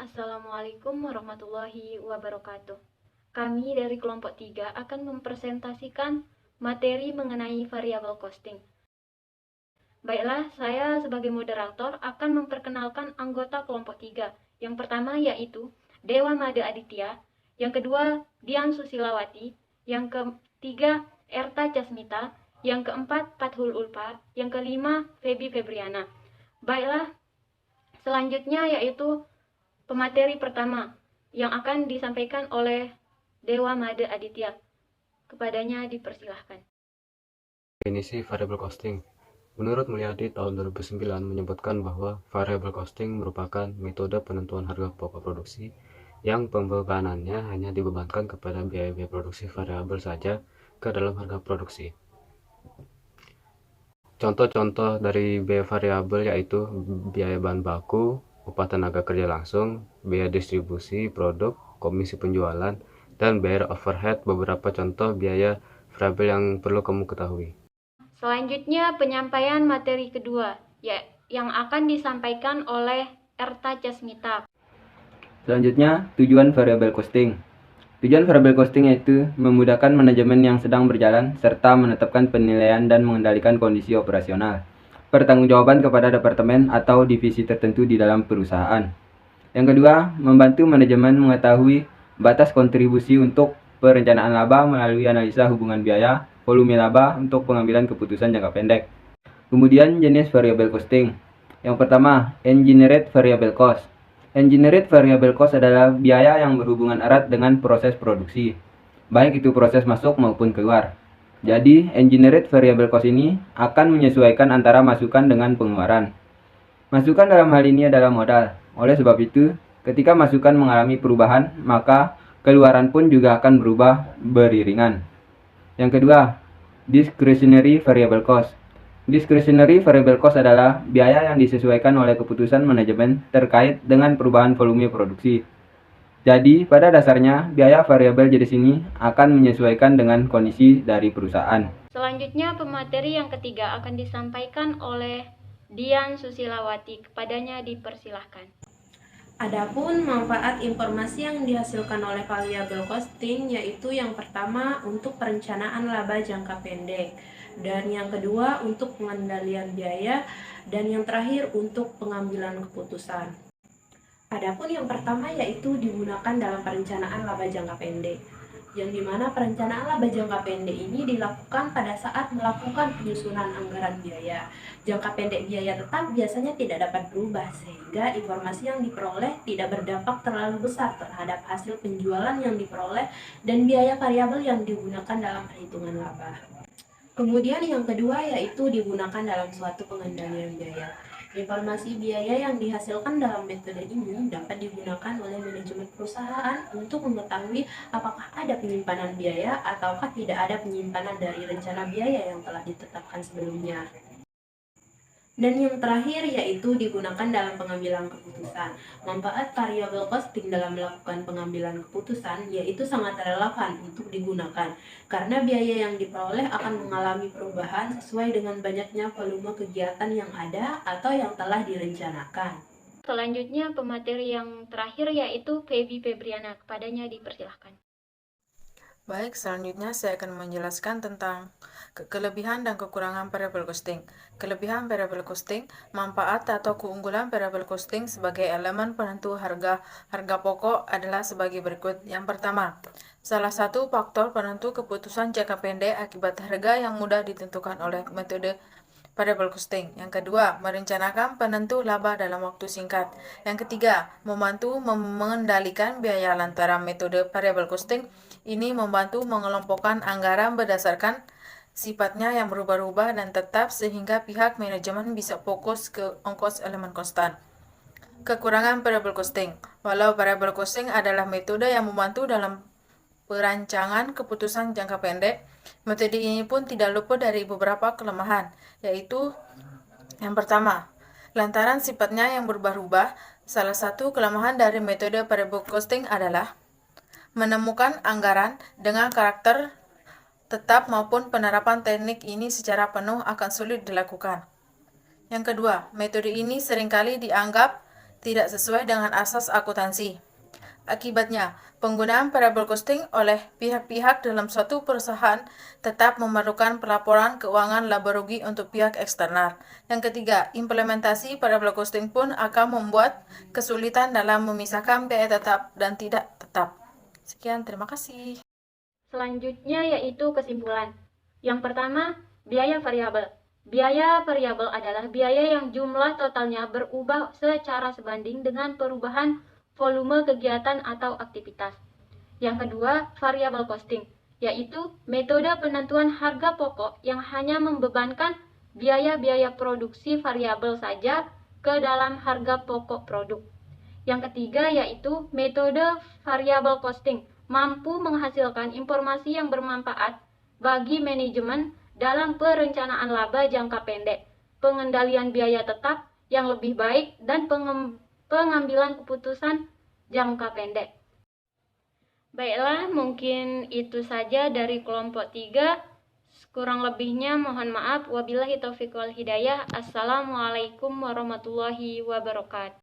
Assalamualaikum warahmatullahi wabarakatuh. Kami dari kelompok 3 akan mempresentasikan materi mengenai variabel costing. Baiklah, saya sebagai moderator akan memperkenalkan anggota kelompok 3. Yang pertama yaitu Dewa Made Aditya, yang kedua Dian Susilawati, yang ketiga Erta Jasmita, yang keempat Fathul Ulfa, yang kelima Febi Febriana. Baiklah, selanjutnya yaitu pemateri pertama yang akan disampaikan oleh Dewa Made Aditya. Kepadanya dipersilahkan. Definisi variable costing. Menurut Mulyadi tahun 2009 menyebutkan bahwa variable costing merupakan metode penentuan harga pokok produksi yang pembebanannya hanya dibebankan kepada biaya-biaya produksi variabel saja ke dalam harga produksi. Contoh-contoh dari biaya variabel yaitu biaya bahan baku, upah tenaga kerja langsung, biaya distribusi produk, komisi penjualan, dan biaya overhead. Beberapa contoh biaya variabel yang perlu kamu ketahui. Selanjutnya penyampaian materi kedua yang akan disampaikan oleh Erta Jasmita. Selanjutnya, tujuan variable costing. Tujuan variable costing yaitu memudahkan manajemen yang sedang berjalan serta menetapkan penilaian dan mengendalikan kondisi operasional. Pertanggungjawaban kepada departemen atau divisi tertentu di dalam perusahaan. Yang kedua, membantu manajemen mengetahui batas kontribusi untuk perencanaan laba melalui analisa hubungan biaya, volume laba untuk pengambilan keputusan jangka pendek. Kemudian jenis variable costing. Yang pertama, engineered variable cost. Engineered variable cost adalah biaya yang berhubungan erat dengan proses produksi, baik itu proses masuk maupun keluar. Jadi, engineered variable cost ini akan menyesuaikan antara masukan dengan pengeluaran. Masukan dalam hal ini adalah modal. Oleh sebab itu, ketika masukan mengalami perubahan, maka keluaran pun juga akan berubah beriringan. Yang kedua, discretionary variable cost. Discretionary variable cost adalah biaya yang disesuaikan oleh keputusan manajemen terkait dengan perubahan volume produksi. Jadi, pada dasarnya, biaya variabel jenis ini akan menyesuaikan dengan kondisi dari perusahaan. Selanjutnya, pemateri yang ketiga akan disampaikan oleh Dian Susilawati. Kepadanya dipersilahkan. Adapun manfaat informasi yang dihasilkan oleh variable costing yaitu yang pertama untuk perencanaan laba jangka pendek, dan yang kedua untuk pengendalian biaya, dan yang terakhir untuk pengambilan keputusan. Adapun yang pertama yaitu digunakan dalam perencanaan laba jangka pendek, yang dimana perencanaan laba jangka pendek ini dilakukan pada saat melakukan penyusunan anggaran biaya. Jangka pendek biaya tetap biasanya tidak dapat berubah, sehingga informasi yang diperoleh tidak berdampak terlalu besar terhadap hasil penjualan yang diperoleh dan biaya variabel yang digunakan dalam perhitungan laba. Kemudian yang kedua yaitu digunakan dalam suatu pengendalian biaya. Informasi biaya yang dihasilkan dalam metode ini dapat digunakan oleh manajemen perusahaan untuk mengetahui apakah ada penyimpanan biaya ataukah tidak ada penyimpanan dari rencana biaya yang telah ditetapkan sebelumnya. Dan yang terakhir yaitu digunakan dalam pengambilan keputusan. Manfaat variable costing dalam melakukan pengambilan keputusan yaitu sangat relevan untuk digunakan, karena biaya yang diperoleh akan mengalami perubahan sesuai dengan banyaknya volume kegiatan yang ada atau yang telah direncanakan. Selanjutnya, pemateri yang terakhir yaitu Febi Febriana. Kepadanya dipersilahkan. Baik, selanjutnya saya akan menjelaskan tentang kelebihan dan kekurangan variable costing. Kelebihan variable costing, manfaat atau keunggulan variable costing sebagai elemen penentu harga pokok adalah sebagai berikut. Yang pertama, salah satu faktor penentu keputusan jangka pendek akibat harga yang mudah ditentukan oleh metode variable costing. Yang kedua, merencanakan penentu laba dalam waktu singkat. Yang ketiga, membantu mengendalikan biaya lantaran metode variable costing ini membantu mengelompokkan anggaran berdasarkan sifatnya yang berubah-ubah dan tetap sehingga pihak manajemen bisa fokus ke ongkos elemen konstan. Kekurangan variable costing. Walau variable costing adalah metode yang membantu dalam perancangan keputusan jangka pendek, metode ini pun tidak luput dari beberapa kelemahan, yaitu yang pertama, lantaran sifatnya yang berubah-ubah. Salah satu kelemahan dari metode variable costing adalah menemukan anggaran dengan karakter tetap maupun penerapan teknik ini secara penuh akan sulit dilakukan. Yang kedua, metode ini seringkali dianggap tidak sesuai dengan asas akuntansi. Akibatnya, penggunaan variable costing oleh pihak-pihak dalam suatu perusahaan tetap memerlukan pelaporan keuangan laba rugi untuk pihak eksternal. Yang ketiga, implementasi variable costing pun akan membuat kesulitan dalam memisahkan biaya tetap dan tidak tetap. Sekian, terima kasih. Selanjutnya yaitu kesimpulan. Yang pertama, biaya variabel. Biaya variabel adalah biaya yang jumlah totalnya berubah secara sebanding dengan perubahan volume kegiatan atau aktivitas. Yang kedua, variable costing, yaitu metode penentuan harga pokok yang hanya membebankan biaya-biaya produksi variabel saja ke dalam harga pokok produk. Yang ketiga yaitu metode variable costing, mampu menghasilkan informasi yang bermanfaat bagi manajemen dalam perencanaan laba jangka pendek, pengendalian biaya tetap yang lebih baik, dan pengambilan keputusan jangka pendek. Baiklah, mungkin itu saja dari kelompok 3. Kurang lebihnya mohon maaf. Wabillahi taufiq wal hidayah. Assalamualaikum warahmatullahi wabarakatuh.